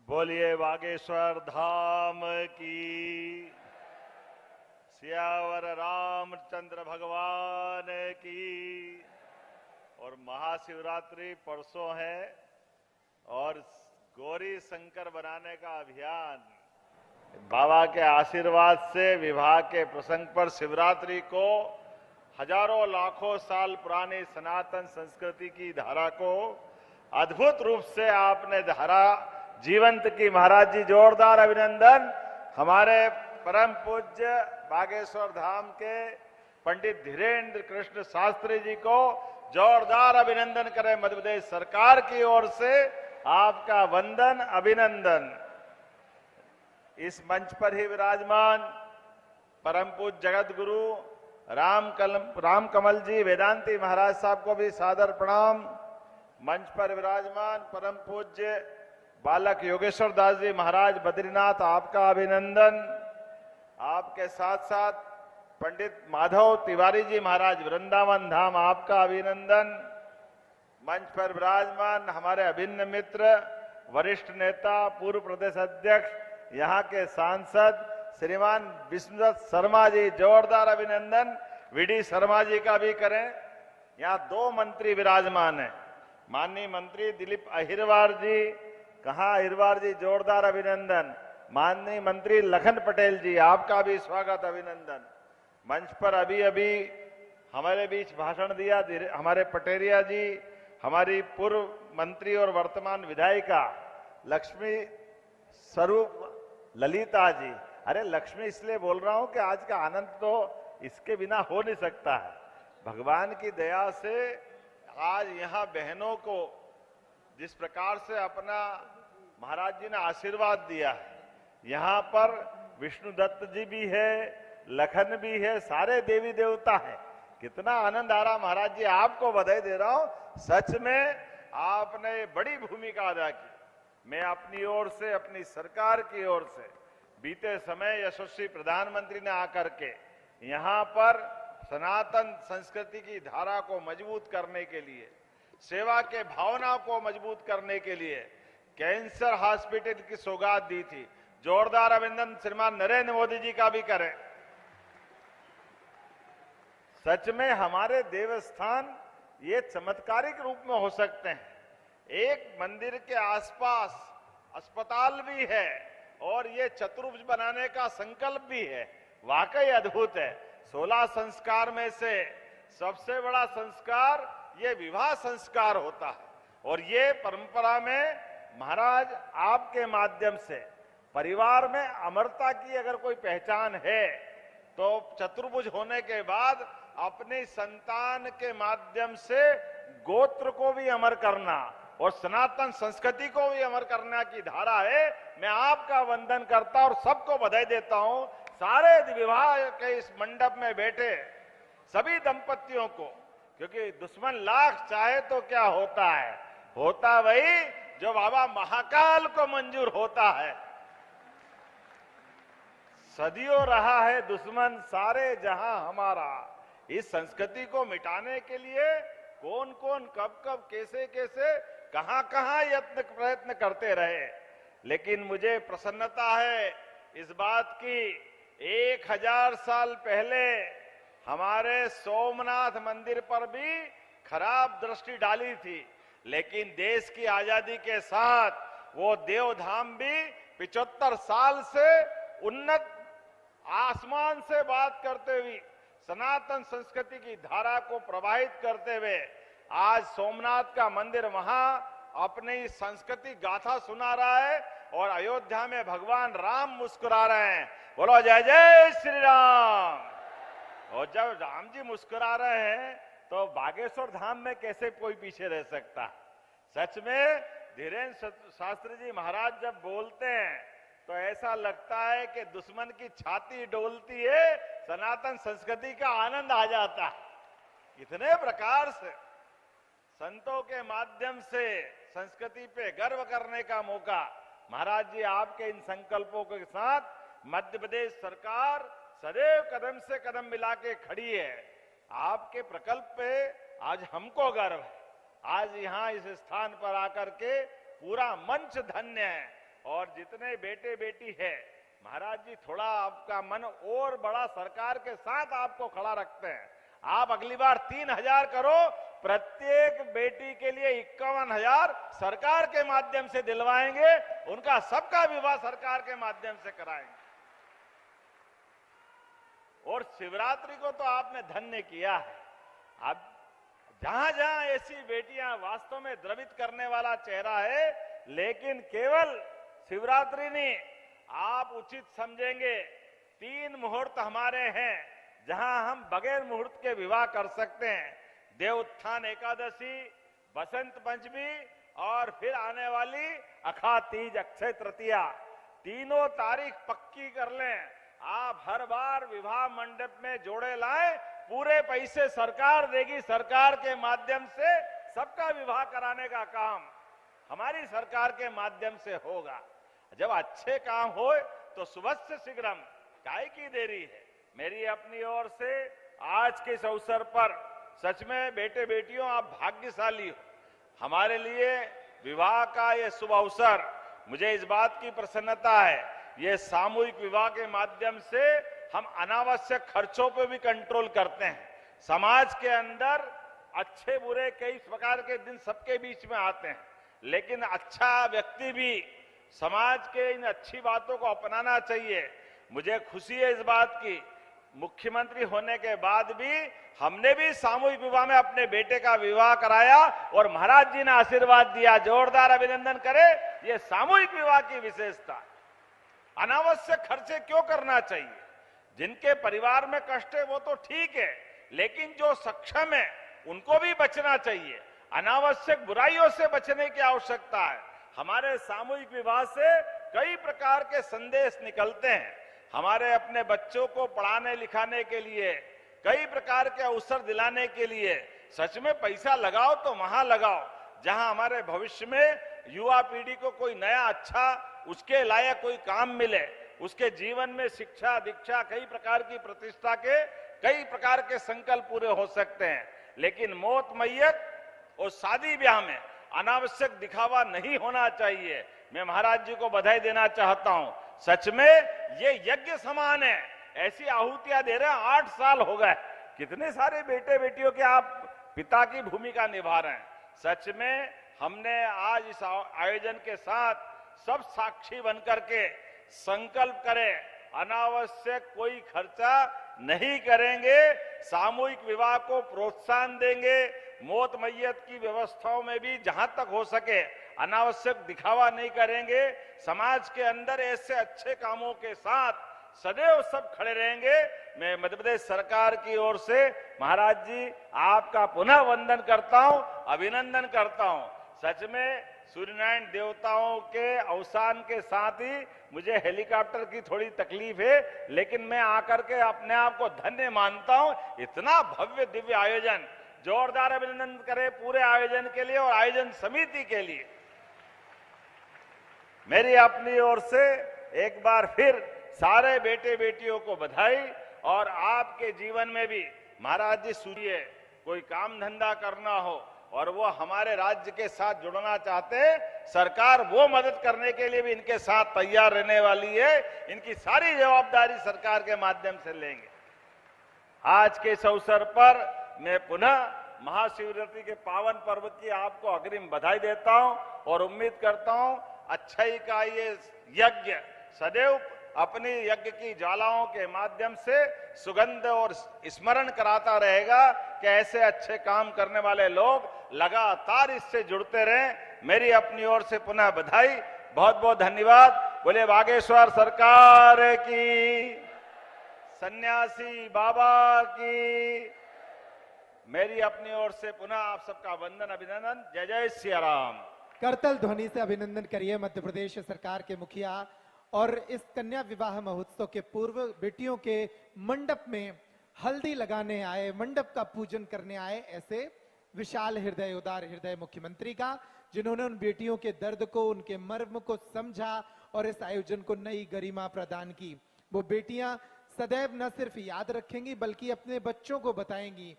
बोलिए बागेश्वर धाम की। सियावर रामचंद्र भगवान की। और महाशिवरात्रि परसों है और गौरी शंकर बनाने का अभियान बाबा के आशीर्वाद से विवाह के प्रसंग पर शिवरात्रि को हजारों लाखों साल पुरानी सनातन संस्कृति की धारा को अद्भुत रूप से आपने धारा जीवंत की। महाराज जी जोरदार अभिनंदन। हमारे परम पूज्य बागेश्वर धाम के पंडित धीरेन्द्र कृष्ण शास्त्री जी को जोरदार अभिनंदन करें। मध्य प्रदेश सरकार की ओर से आपका वंदन अभिनंदन। इस मंच पर ही विराजमान परम पूज्य जगत गुरु राम कमल जी वेदांती महाराज साहब को भी सादर प्रणाम। मंच पर विराजमान परम पूज्य बालक योगेश्वर दास जी महाराज बद्रीनाथ आपका अभिनंदन। आपके साथ साथ पंडित माधव तिवारी जी महाराज वृंदावन धाम आपका अभिनंदन। मंच पर विराजमान हमारे अभिन्न मित्र वरिष्ठ नेता पूर्व प्रदेश अध्यक्ष यहाँ के सांसद श्रीमान विष्णुदत्त शर्मा जी जोरदार अभिनंदन। वीडी शर्मा जी का भी करें। यहाँ दो मंत्री विराजमान हैं, माननीय मंत्री दिलीप अहिरवार जी। कहाँ अहिरवार जी जोरदार अभिनंदन। माननीय मंत्री लखन पटेल जी आपका भी स्वागत अभिनंदन। मंच पर अभी अभी हमारे बीच भाषण दिया हमारे पटेरिया जी, हमारी पूर्व मंत्री और वर्तमान विधायिका लक्ष्मी स्वरूप ललिता जी। अरे लक्ष्मी इसलिए बोल रहा हूं कि आज का आनंद तो इसके बिना हो नहीं सकता है। भगवान की दया से आज यहाँ बहनों को जिस प्रकार से अपना महाराज जी ने आशीर्वाद दिया है, यहाँ पर विष्णु दत्त जी भी है, लखन भी है, सारे देवी देवता हैं। कितना आनंद आ रहा। महाराज जी आपको बधाई दे रहा हूं। सच में आपने बड़ी भूमिका अदा की। मैं अपनी ओर से, अपनी सरकार की ओर से बीते समय यशस्वी प्रधानमंत्री ने आकर के यहाँ पर सनातन संस्कृति की धारा को मजबूत करने के लिए, सेवा के भावना को मजबूत करने के लिए कैंसर हॉस्पिटल की सौगात दी थी। जोरदार अभिनंदन श्रीमान नरेंद्र मोदी जी का भी करें। सच में हमारे देवस्थान ये चमत्कारिक रूप में हो सकते हैं। एक मंदिर के आसपास अस्पताल भी है और ये चतुर्भुज बनाने का संकल्प भी है। वाकई अद्भुत है। 16 संस्कार में से सबसे बड़ा संस्कार ये विवाह संस्कार होता है। और ये परंपरा में महाराज आपके माध्यम से परिवार में अमरता की अगर कोई पहचान है तो चतुर्भुज होने के बाद अपनी संतान के माध्यम से गोत्र को भी अमर करना और सनातन संस्कृति को भी अमर करने की धारा है। मैं आपका वंदन करता और सबको बधाई देता हूं। सारे विवाह के इस मंडप में बैठे सभी दंपतियों को, क्योंकि दुश्मन लाख चाहे तो क्या होता है, होता वही जो बाबा महाकाल को मंजूर होता है। सदियों रहा है दुश्मन सारे जहां हमारा। इस संस्कृति को मिटाने के लिए कौन कौन कब कब कैसे कैसे कहां कहां यत्न प्रयत्न करते रहे, लेकिन मुझे प्रसन्नता है इस बात की 1000 साल पहले हमारे सोमनाथ मंदिर पर भी खराब दृष्टि डाली थी, लेकिन देश की आजादी के साथ वो देवधाम भी 75 साल से उन्नत आसमान से बात करते हुए सनातन संस्कृति की धारा को प्रवाहित करते हुए आज सोमनाथ का मंदिर वहां अपनी संस्कृति गाथा सुना रहा है और अयोध्या में भगवान राम मुस्कुरा रहे हैं। बोलो जय जय श्री राम। और जब राम जी मुस्कुरा रहे हैं तो बागेश्वर धाम में कैसे कोई पीछे रह सकता। सच में धीरेन्द्र शास्त्री जी महाराज जब बोलते हैं तो ऐसा लगता है कि दुश्मन की छाती डोलती है, सनातन संस्कृति का आनंद आ जाता है। इतने प्रकार से संतों के माध्यम से संस्कृति पे गर्व करने का मौका महाराज जी आपके इन संकल्पों के साथ मध्य प्रदेश सरकार सदैव कदम से कदम मिला के खड़ी है। आपके प्रकल्प पे आज हमको गर्व है। आज यहाँ इस स्थान पर आकर के पूरा मंच धन्य है और जितने बेटे बेटी है, महाराज जी थोड़ा आपका मन और बड़ा सरकार के साथ आपको खड़ा रखते हैं। आप अगली बार 3,000 करो, प्रत्येक बेटी के लिए 51,000 सरकार के माध्यम से दिलवाएंगे, उनका सबका विवाह सरकार के माध्यम से कराएंगे। और शिवरात्रि को तो आपने धन्य किया है। अब जहां जहां ऐसी बेटियां वास्तव में द्रवित करने वाला चेहरा है, लेकिन केवल शिवरात्रि नहीं, आप उचित समझेंगे 3 मुहूर्त हमारे हैं जहां हम बगैर मुहूर्त के विवाह कर सकते हैं। देवोत्थान एकादशी, बसंत पंचमी और फिर आने वाली अखा तीज, अक्षय तृतीया, तीनों तारीख पक्की कर लें। आप हर बार विवाह मंडप में जोड़े लाएं, पूरे पैसे सरकार देगी, सरकार के माध्यम से सबका विवाह कराने का काम हमारी सरकार के माध्यम से होगा। जब अच्छे काम हो तो सुबह शीघ्रम, काहे की देरी है। मेरी अपनी ओर से आज के इस अवसर पर सच में बेटे बेटियों आप भाग्यशाली हो। हमारे लिए विवाह का ये शुभ अवसर, मुझे इस बात की प्रसन्नता है, ये सामूहिक विवाह के माध्यम से हम अनावश्यक खर्चों पे भी कंट्रोल करते हैं। समाज के अंदर अच्छे बुरे कई प्रकार के दिन सबके बीच में आते हैं, लेकिन अच्छा व्यक्ति भी समाज के इन अच्छी बातों को अपनाना चाहिए। मुझे खुशी है इस बात की, मुख्यमंत्री होने के बाद भी हमने भी सामूहिक विवाह में अपने बेटे का विवाह कराया और महाराज जी ने आशीर्वाद दिया। जोरदार अभिनंदन करें। ये सामूहिक विवाह की विशेषता। अनावश्यक खर्चे क्यों करना चाहिए? जिनके परिवार में कष्ट है वो तो ठीक है, लेकिन जो सक्षम है उनको भी बचना चाहिए। अनावश्यक बुराइयों से बचने की आवश्यकता है। हमारे सामूहिक विवाह से कई प्रकार के संदेश निकलते हैं। हमारे अपने बच्चों को पढ़ाने लिखाने के लिए, कई प्रकार के अवसर दिलाने के लिए सच में पैसा लगाओ तो वहां लगाओ जहां हमारे भविष्य में युवा पीढ़ी को कोई नया अच्छा उसके लायक कोई काम मिले, उसके जीवन में शिक्षा दीक्षा कई प्रकार की प्रतिष्ठा के कई प्रकार के संकल्प पूरे हो सकते हैं। लेकिन मौत मैयत और शादी ब्याह में अनावश्यक दिखावा नहीं होना चाहिए। मैं महाराज जी को बधाई देना चाहता हूं। सच में ये यज्ञ समान है। ऐसी आहुतियां दे रहे हैं, 8 साल हो गए। कितने सारे बेटे बेटियों के आप पिता की भूमिका निभा रहे हैं। सच में हमने आज इस आयोजन के साथ सब साक्षी बनकर के संकल्प करें, अनावश्यक कोई खर्चा नहीं करेंगे, सामूहिक विवाह को प्रोत्साहन देंगे, मौत मैयत की व्यवस्थाओं में भी जहां तक हो सके अनावश्यक दिखावा नहीं करेंगे। समाज के अंदर ऐसे अच्छे कामों के साथ सदैव सब खड़े रहेंगे। मैं मध्य प्रदेश सरकार की ओर से महाराज जी आपका पुनः वंदन करता हूं, अभिनंदन करता हूं। सच में सूर्यनारायण देवताओं के अवसान के साथ ही मुझे हेलीकॉप्टर की थोड़ी तकलीफ है, लेकिन मैं आकर के अपने आप को धन्य मानता हूं। इतना भव्य दिव्य आयोजन, जोरदार अभिनंदन करें पूरे आयोजन के लिए और आयोजन समिति के लिए। मेरी अपनी ओर से एक बार फिर सारे बेटे बेटियों को बधाई। और आपके जीवन में भी महाराज जी सूझिए, कोई काम धंधा करना हो और वो हमारे राज्य के साथ जुड़ना चाहते हैं, सरकार वो मदद करने के लिए भी इनके साथ तैयार रहने वाली है। इनकी सारी जवाबदारी सरकार के माध्यम से लेंगे। आज के इस अवसर पर मैं पुनः महाशिवरात्रि के पावन पर्व की आपको अग्रिम बधाई देता हूं और उम्मीद करता हूं अच्छाई का ये यज्ञ सदैव अपनी यज्ञ की ज्वालाओं के माध्यम से सुगंध और स्मरण कराता रहेगा कि ऐसे अच्छे काम करने वाले लोग लगातार इससे जुड़ते रहें। मेरी अपनी ओर से पुनः बधाई, बहुत बहुत धन्यवाद। बोले बागेश्वर सरकार की, सन्यासी बाबा की। मेरी अपनी ओर से पुनः आप सबका वंदन अभिनंदन। जय जय सिया राम। करतल ध्वनि से अभिनंदन करिए मध्य प्रदेश सरकार के मुखिया। और इस कन्या विवाह महोत्सव के पूर्व बेटियों के मंडप में हल्दी लगाने आए, मंडप का पूजन करने आए ऐसे विशाल हृदय, उदार हृदय मुख्यमंत्री का, जिन्होंने उन बेटियों के दर्द को, उनके मर्म को समझा और इस आयोजन को नई गरिमा प्रदान की। वो बेटियां सदैव न सिर्फ याद रखेंगी बल्कि अपने बच्चों को बताएंगी